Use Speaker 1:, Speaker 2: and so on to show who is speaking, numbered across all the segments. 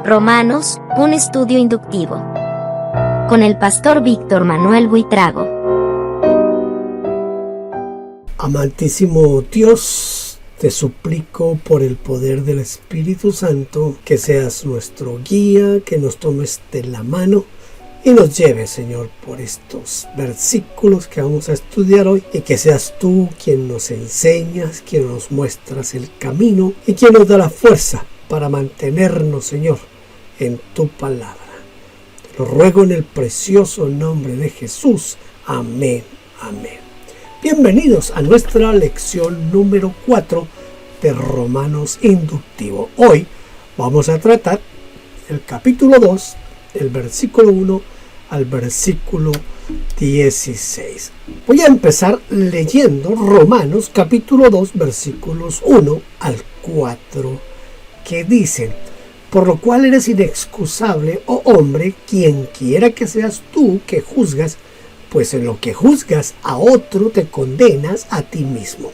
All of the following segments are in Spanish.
Speaker 1: Romanos, un estudio inductivo. Con el pastor Víctor Manuel Buitrago.
Speaker 2: Amantísimo Dios, te suplico por el poder del Espíritu Santo que seas nuestro guía, que nos tomes de la mano y nos lleves, Señor, por estos versículos que vamos a estudiar hoy, y que seas tú quien nos enseñas, quien nos muestras el camino y quien nos da la fuerza para mantenernos, Señor, en tu palabra. Te lo ruego en el precioso nombre de Jesús. Amén, amén. Bienvenidos a nuestra lección número 4 de Romanos Inductivo. Hoy vamos a tratar el capítulo 2, el versículo 1 al versículo 16. Voy a empezar leyendo Romanos capítulo 2, versículos 1 al 4, que dicen: por lo cual eres inexcusable, oh hombre, quien quiera que seas tú que juzgas, pues en lo que juzgas a otro te condenas a ti mismo.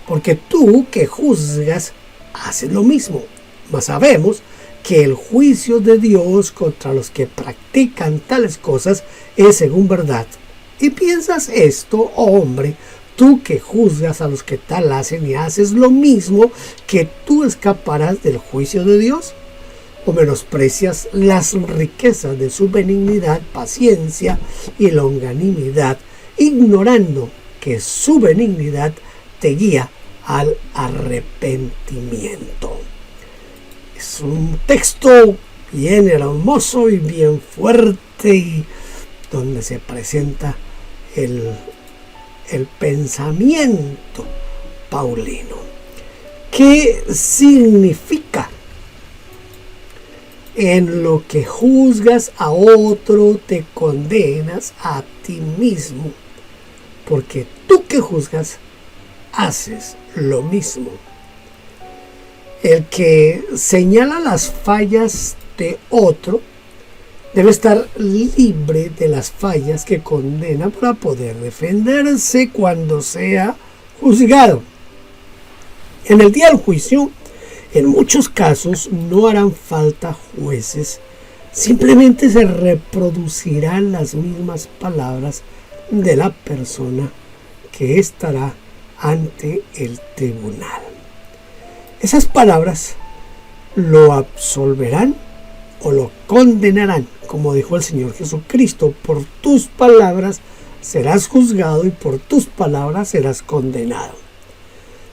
Speaker 2: Porque tú que juzgas haces lo mismo. Mas sabemos que el juicio de Dios contra los que practican tales cosas es según verdad. ¿Y piensas esto, oh hombre, tú que juzgas a los que tal hacen y haces lo mismo, que tú escaparás del juicio de Dios? ¿O menosprecias las riquezas de su benignidad, paciencia y longanimidad, ignorando que su benignidad te guía al arrepentimiento? Es un texto bien hermoso y bien fuerte, y donde se presenta el pensamiento paulino. ¿Qué significa? En lo que juzgas a otro te condenas a ti mismo, porque tú que juzgas haces lo mismo. El que señala las fallas de otro debe estar libre de las fallas que condena para poder defenderse cuando sea juzgado. En el día del juicio, en muchos casos no harán falta jueces, simplemente se reproducirán las mismas palabras de la persona que estará ante el tribunal. Esas palabras lo absolverán o lo condenarán, como dijo el Señor Jesucristo: por tus palabras serás juzgado y por tus palabras serás condenado.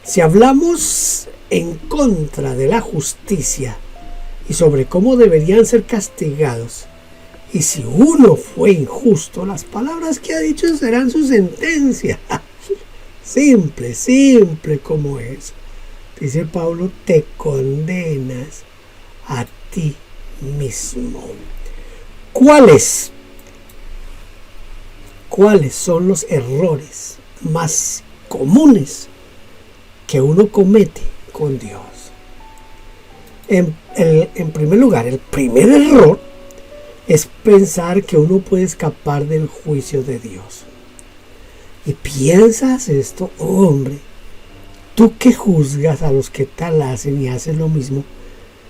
Speaker 2: Si hablamos en contra de la justicia y sobre cómo deberían ser castigados, y si uno fue injusto, las palabras que ha dicho serán su sentencia. Simple como es. Dice Pablo: te condenas a ti mismo. ¿Cuáles son los errores más comunes que uno comete con Dios? En primer lugar, el primer error es pensar que uno puede escapar del juicio de Dios. ¿Y piensas esto, oh hombre, tú que juzgas a los que tal hacen y haces lo mismo,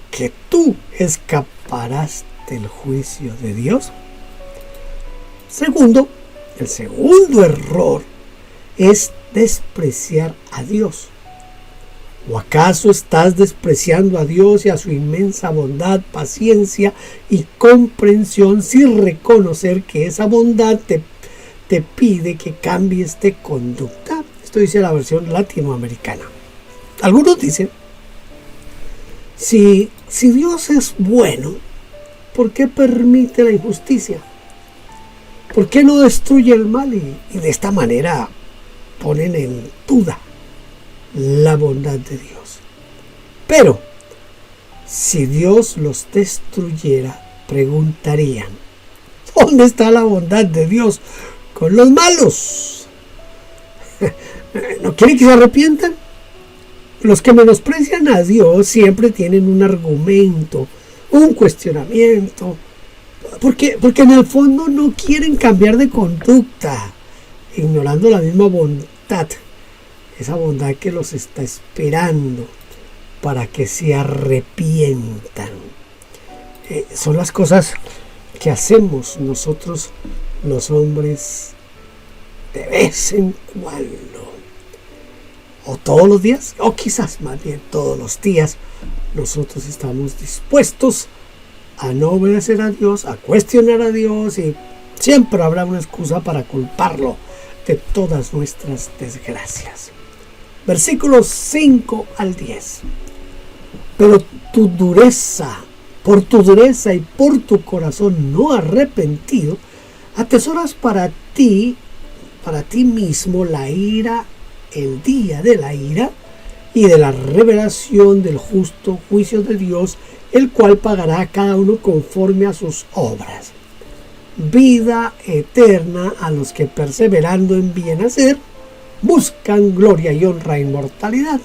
Speaker 2: que tú escaparás del juicio de Dios? El segundo error es despreciar a Dios. ¿O acaso estás despreciando a Dios y a su inmensa bondad, paciencia y comprensión sin reconocer que esa bondad te pide que cambies de conducta? Esto dice la versión latinoamericana. Algunos dicen: si Dios es bueno, ¿por qué permite la injusticia? ¿Por qué no destruye el mal? Y de esta manera ponen en duda la bondad de Dios. Pero si Dios los destruyera, preguntarían: ¿dónde está la bondad de Dios con los malos? ¿No quieren que se arrepientan? Los que menosprecian a Dios siempre tienen un argumento, un cuestionamiento, porque en el fondo no quieren cambiar de conducta, ignorando la misma bondad, esa bondad que los está esperando para que se arrepientan. son las cosas que hacemos nosotros los hombres de vez en cuando, o todos los días, o quizás más bien todos los días. Nosotros estamos dispuestos a no obedecer a Dios, a cuestionar a Dios, y siempre habrá una excusa para culparlo de todas nuestras desgracias. Versículos 5 al 10. Pero por tu dureza y por tu corazón no arrepentido, atesoras para ti mismo la ira, el día de la ira y de la revelación del justo juicio de Dios, el cual pagará a cada uno conforme a sus obras. Vida eterna a los que, perseverando en bien hacer, buscan gloria y honra e inmortalidad.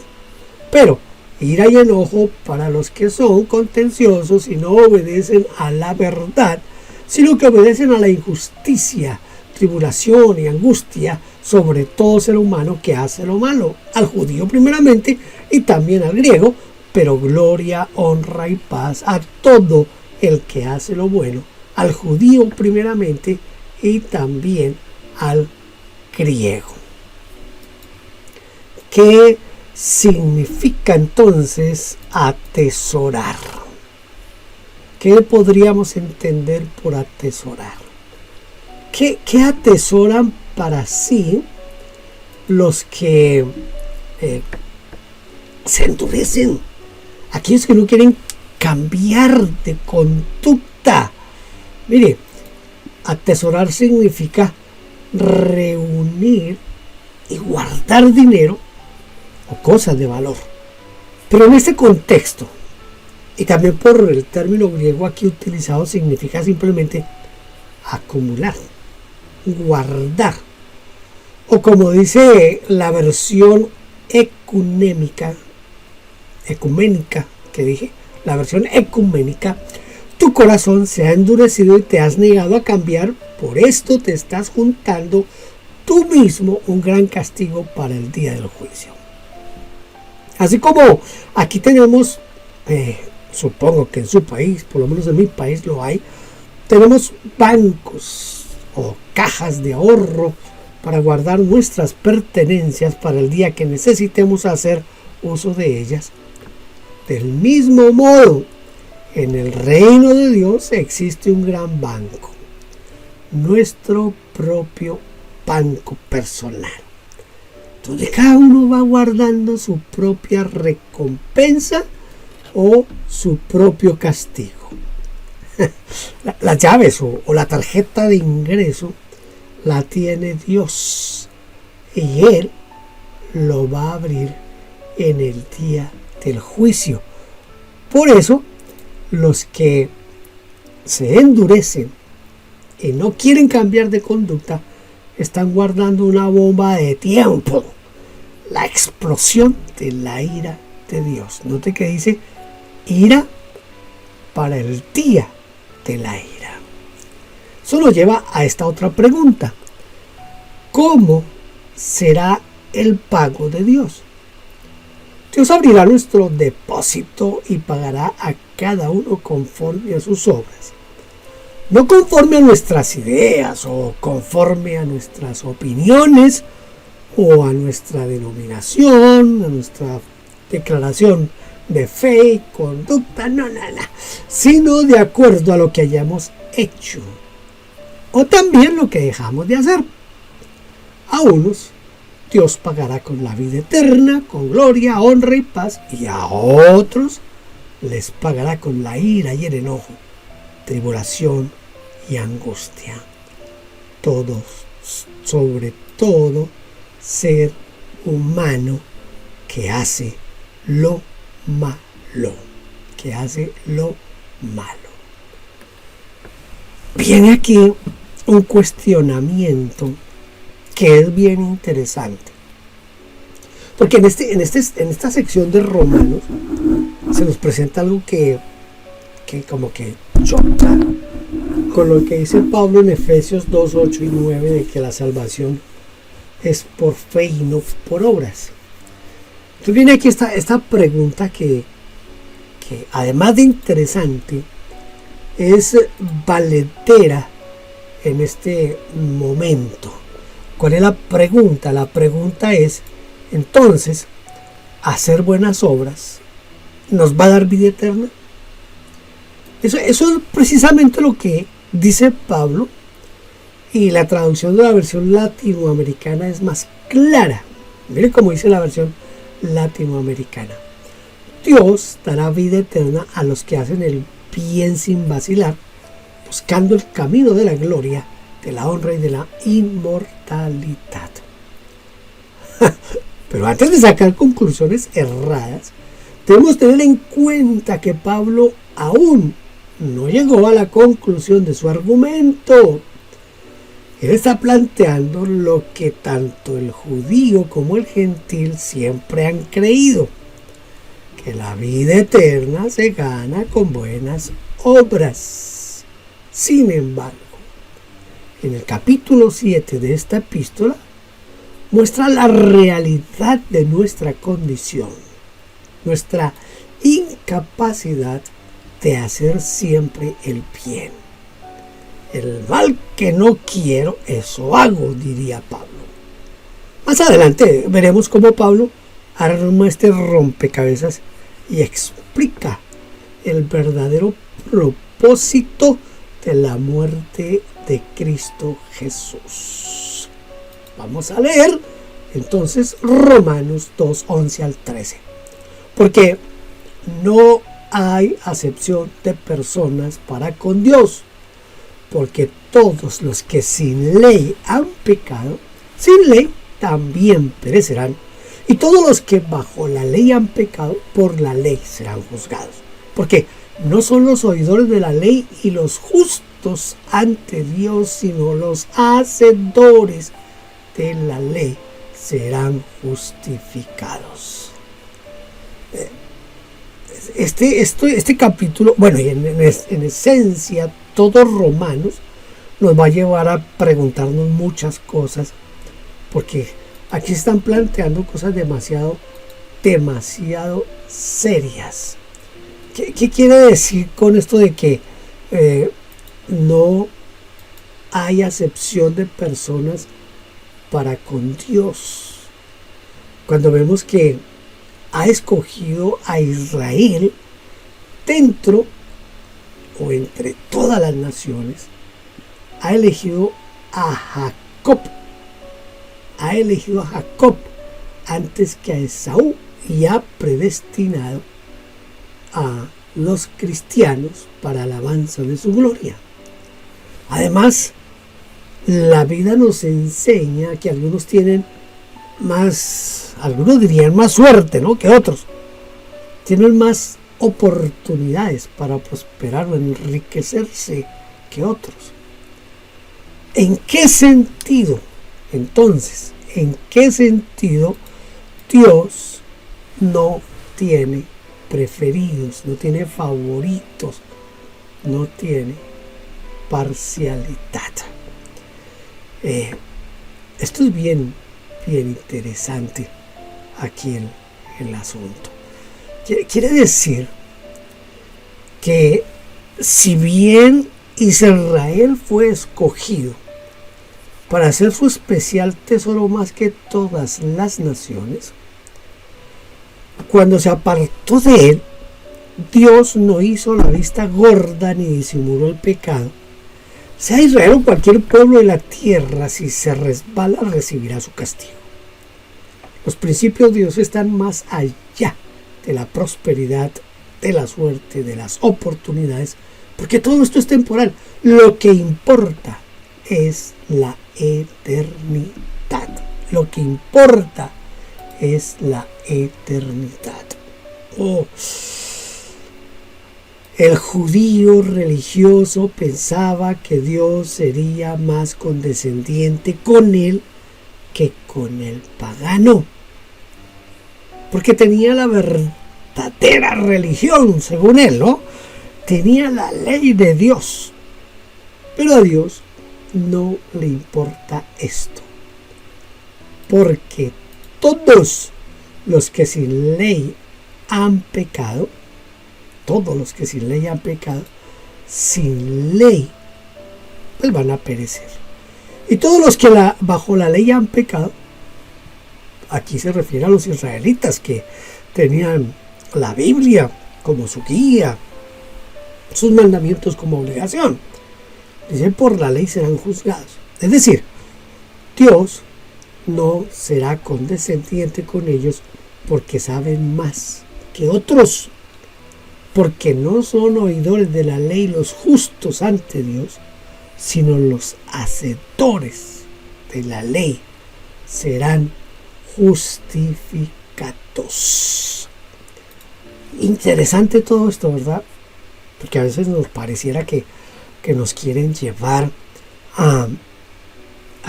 Speaker 2: Pero ira y enojo para los que son contenciosos y no obedecen a la verdad, sino que obedecen a la injusticia, tribulación y angustia sobre todo ser humano que hace lo malo, al judío primeramente y también al griego, pero gloria, honra y paz a todo el que hace lo bueno, al judío primeramente y también al griego. ¿Qué significa entonces atesorar? ¿Qué podríamos entender por atesorar? ¿Qué atesoran para sí los que se endurecen? Aquellos que no quieren cambiar de conducta. Mire, atesorar significa reunir y guardar dinero o cosas de valor. Pero en este contexto, y también por el término griego aquí utilizado, significa simplemente acumular, guardar, o como dice la versión ecuménica que dije, la versión ecuménica: tu corazón se ha endurecido y te has negado a cambiar, por esto te estás juntando tú mismo un gran castigo para el día del juicio. Así como aquí tenemos, supongo que en su país, por lo menos en mi país lo hay, tenemos bancos o cajas de ahorro para guardar nuestras pertenencias para el día que necesitemos hacer uso de ellas. Del mismo modo, en el reino de Dios existe un gran banco, nuestro propio banco personal, donde cada uno va guardando su propia recompensa o su propio castigo. Las llaves o la tarjeta de ingreso la tiene Dios, y Él lo va a abrir en el día del juicio. Por eso, los que se endurecen y no quieren cambiar de conducta están guardando una bomba de tiempo, la explosión de la ira de Dios. Note que dice ira para el día de la ira. Eso nos lleva a esta otra pregunta: ¿cómo será el pago de Dios? Dios abrirá nuestro depósito y pagará a cada uno conforme a sus obras. No conforme a nuestras ideas o conforme a nuestras opiniones o a nuestra denominación, a nuestra declaración de fe y conducta, no, sino de acuerdo a lo que hayamos hecho o también lo que dejamos de hacer. A unos Dios pagará con la vida eterna, con gloria, honra y paz, y a otros les pagará con la ira y el enojo, tribulación y angustia. Todos, sobre todo, ser humano que hace lo malo, Viene aquí un cuestionamiento que es bien interesante, porque en esta sección de Romanos se nos presenta algo que como que choca con lo que dice Pablo en Efesios 2, 8 y 9, de que la salvación es por fe y no por obras. Entonces viene aquí esta pregunta que además de interesante, es valedera en este momento. ¿Cuál es la pregunta? La pregunta es, entonces, ¿hacer buenas obras nos va a dar vida eterna? Eso es precisamente lo que dice Pablo, y la traducción de la versión latinoamericana es más clara. Mire cómo dice la versión latinoamericana. Dios dará vida eterna a los que hacen el bien sin vacilar, buscando el camino de la gloria, de la honra y de la inmortalidad. Pero antes de sacar conclusiones erradas, debemos tener en cuenta que Pablo aún no llegó a la conclusión de su argumento. Él está planteando lo que tanto el judío como el gentil siempre han creído, que la vida eterna se gana con buenas obras. Sin embargo, en el capítulo 7 de esta epístola, muestra la realidad de nuestra condición, nuestra incapacidad de hacer siempre el bien. El mal que no quiero, eso hago, diría Pablo. Más adelante veremos cómo Pablo arma este rompecabezas y explica el verdadero propósito de la muerte de Cristo Jesús. Vamos a leer entonces Romanos 2, 11 al 13. Porque no hay acepción de personas para con Dios, porque todos los que sin ley han pecado, sin ley también perecerán, y todos los que bajo la ley han pecado, por la ley serán juzgados. Porque no son los oidores de la ley y los justos ante Dios, sino los hacedores de la ley serán justificados. Este capítulo, bueno, y en esencia, todo Romanos nos va a llevar a preguntarnos muchas cosas, porque aquí están planteando cosas demasiado serias. ¿Qué quiere decir con esto de que no hay acepción de personas para con Dios? Cuando vemos que ha escogido a Israel dentro o entre todas las naciones, ha elegido a Jacob antes que a Esaú, y ha predestinado a los cristianos para alabanza de su gloria. Además, la vida nos enseña que algunos tienen algunos dirían más suerte, ¿no?, que otros. Tienen más oportunidades para prosperar o enriquecerse que otros. ¿En qué sentido, entonces, Dios no tiene preferidos, no tiene favoritos, no tiene parcialidad? Esto es bien interesante aquí el asunto. Quiere decir que si bien Israel fue escogido para ser su especial tesoro más que todas las naciones, cuando se apartó de él, Dios no hizo la vista gorda ni disimuló el pecado. Sea Israel o cualquier pueblo de la tierra, si se resbala, recibirá su castigo. Los principios de Dios están más allá de la prosperidad, de la suerte, de las oportunidades, porque todo esto es temporal. Lo que importa es la eternidad. Lo que importa es la eternidad. El judío religioso pensaba que Dios sería más condescendiente con él que con el pagano, porque tenía la verdadera religión, según él, ¿no? Tenía la ley de Dios. Pero a Dios no le importa esto, porque todos los que sin ley han pecado, sin ley, pues van a perecer. Y todos los que bajo la ley han pecado, aquí se refiere a los israelitas que tenían la Biblia como su guía, sus mandamientos como obligación. Dice, por la ley serán juzgados. Es decir, Dios no será condescendiente con ellos porque saben más que otros, porque no son oidores de la ley los justos ante Dios, sino los hacedores de la ley serán justificados. Interesante todo esto, ¿verdad? Porque a veces nos pareciera que nos quieren llevar a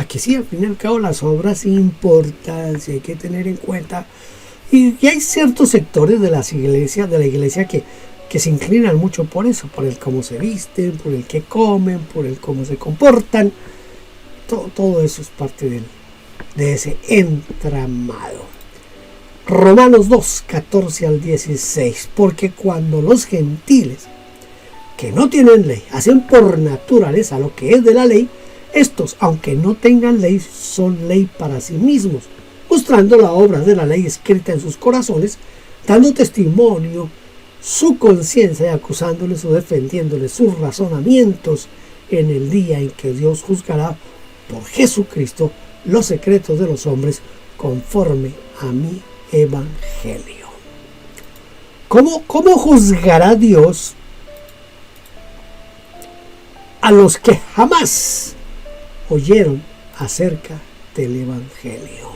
Speaker 2: que sí, al fin y al cabo las obras importan, sí hay que tener en cuenta. Y hay ciertos sectores de la iglesia que se inclinan mucho por eso, por el cómo se visten, por el que comen, por el cómo se comportan. Todo eso es parte de ese entramado. Romanos 2, 14 al 16. Porque cuando los gentiles que no tienen ley hacen por naturaleza lo que es de la ley, estos, aunque no tengan ley, son ley para sí mismos, mostrando la obra de la ley escrita en sus corazones, dando testimonio su conciencia y acusándoles o defendiéndoles sus razonamientos en el día en que Dios juzgará por Jesucristo los secretos de los hombres conforme a mi evangelio. ¿Cómo juzgará Dios a los que jamás oyeron acerca del evangelio?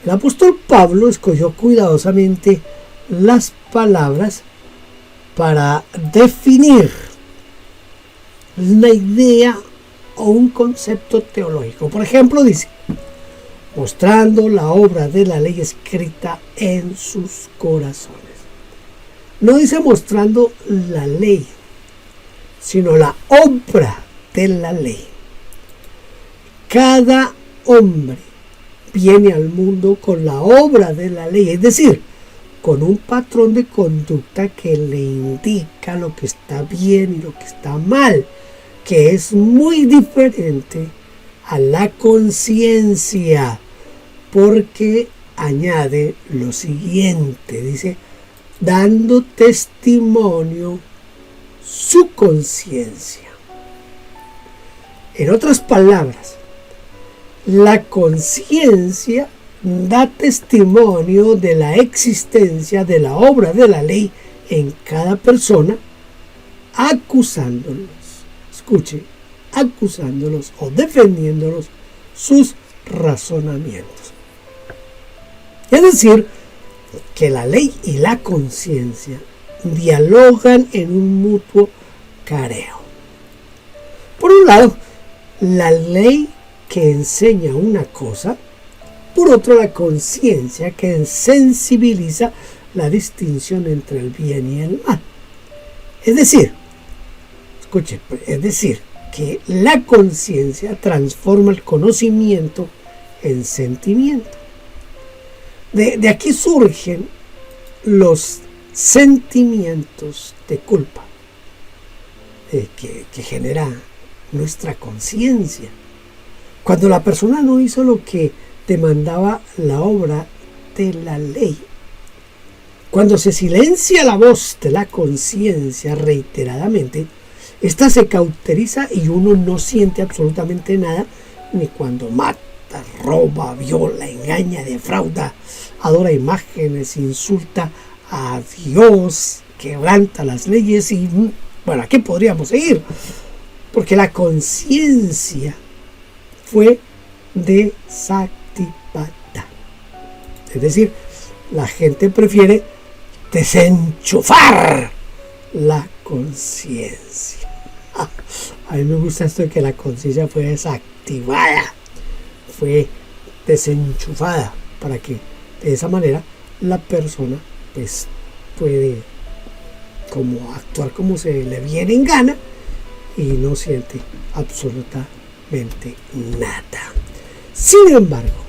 Speaker 2: El apóstol Pablo escogió cuidadosamente las palabras para definir una idea o un concepto teológico. Por ejemplo, dice, mostrando la obra de la ley escrita en sus corazones. No dice mostrando la ley, sino la obra de la ley. Cada hombre viene al mundo con la obra de la ley, es decir, con un patrón de conducta que le indica lo que está bien y lo que está mal, que es muy diferente a la conciencia, porque añade lo siguiente, dice, dando testimonio su conciencia. En otras palabras, la conciencia da testimonio de la existencia de la obra de la ley en cada persona, acusándolos, acusándolos o defendiéndolos sus razonamientos. Es decir, que la ley y la conciencia dialogan en un mutuo careo. Por un lado, la ley que enseña una cosa, por otro la conciencia que sensibiliza la distinción entre el bien y el mal. Es decir, que la conciencia transforma el conocimiento en sentimiento. De aquí surgen los sentimientos de culpa que genera nuestra conciencia. Cuando la persona no hizo lo que demandaba la obra de la ley, cuando se silencia la voz de la conciencia reiteradamente, esta se cauteriza y uno no siente absolutamente nada, ni cuando mata, roba, viola, engaña, defrauda, adora imágenes, insulta a Dios, quebranta las leyes y, bueno, ¿a qué podríamos seguir? Porque la conciencia fue desactivada. Es decir, la gente prefiere desenchufar la conciencia. A mí me gusta esto de que la conciencia fue desactivada, fue desenchufada, para que de esa manera la persona pues puede como actuar como se le viene en gana y no siente absolutamente nada. Sin embargo,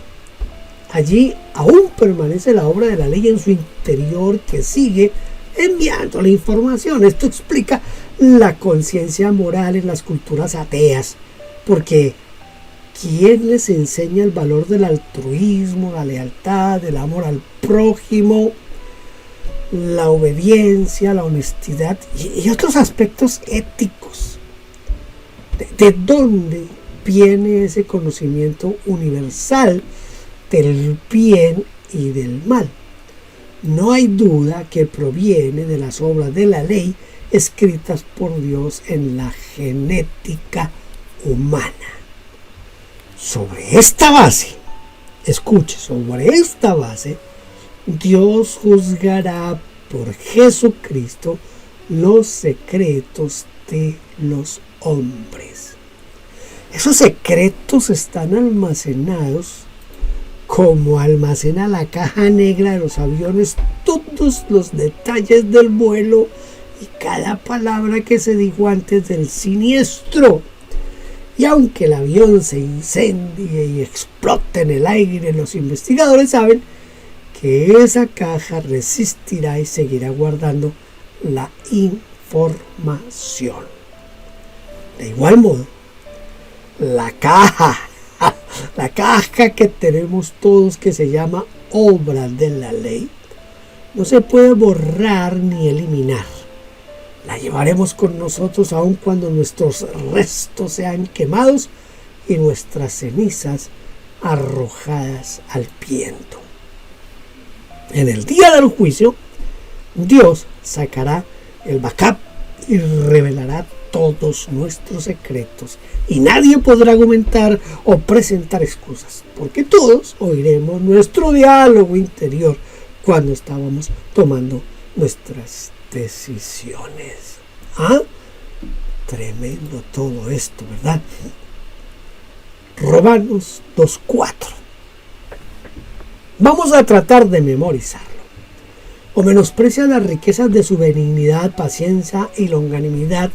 Speaker 2: allí aún permanece la obra de la ley en su interior, que sigue enviando la información. Esto explica la conciencia moral en las culturas ateas, porque ¿quién les enseña el valor del altruismo, la lealtad, el amor al prójimo, la obediencia, la honestidad y otros aspectos éticos? ¿De dónde viene ese conocimiento universal del bien y del mal? No hay duda que proviene de las obras de la ley escritas por Dios en la genética humana. Sobre esta base, escuche, sobre esta base, Dios juzgará por Jesucristo los secretos de los hombres. Esos secretos están almacenados como almacena la caja negra de los aviones todos los detalles del vuelo y cada palabra que se dijo antes del siniestro. Y aunque el avión se incendie y explote en el aire, los investigadores saben que esa caja resistirá y seguirá guardando la información. De igual modo, la caja que tenemos todos, que se llama obras de la ley, no se puede borrar ni eliminar. La llevaremos con nosotros aun cuando nuestros restos sean quemados y nuestras cenizas arrojadas al viento. En el día del juicio, Dios sacará el backup y revelará todos nuestros secretos, y nadie podrá argumentar o presentar excusas, porque todos oiremos nuestro diálogo interior cuando estábamos tomando nuestras decisiones. Tremendo todo esto, ¿verdad? Romanos 2:4. Vamos a tratar de memorizarlo. O menosprecia las riquezas de su benignidad, paciencia y longanimidad,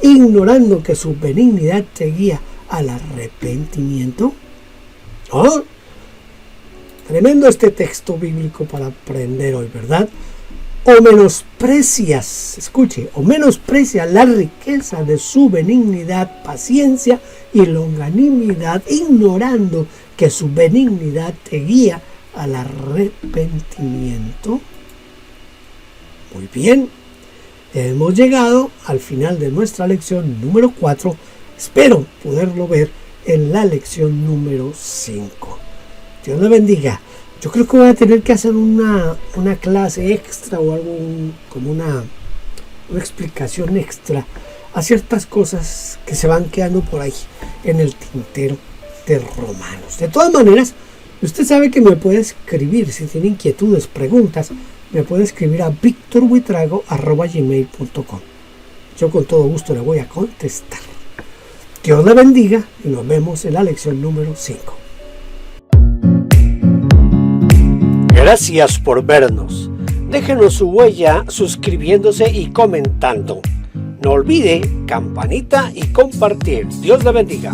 Speaker 2: ignorando que su benignidad te guía al arrepentimiento. Tremendo este texto bíblico para aprender hoy, ¿verdad? O menosprecias, escuche, o menosprecia la riqueza de su benignidad, paciencia y longanimidad, ignorando que su benignidad te guía al arrepentimiento. Muy bien, hemos llegado al final de nuestra lección número 4. Espero poderlo ver en la lección número 5. Dios le bendiga. Yo creo que voy a tener que hacer una clase extra o algo como una explicación extra a ciertas cosas que se van quedando por ahí en el tintero de Romanos. De todas maneras, usted sabe que me puede escribir si tiene inquietudes, preguntas. Me puede escribir a victorbuitrago@gmail.com. Yo con todo gusto le voy a contestar. Dios le bendiga y nos vemos en la lección número 5. Gracias por vernos. Déjenos su huella suscribiéndose y comentando. No olvide campanita y compartir. Dios le bendiga.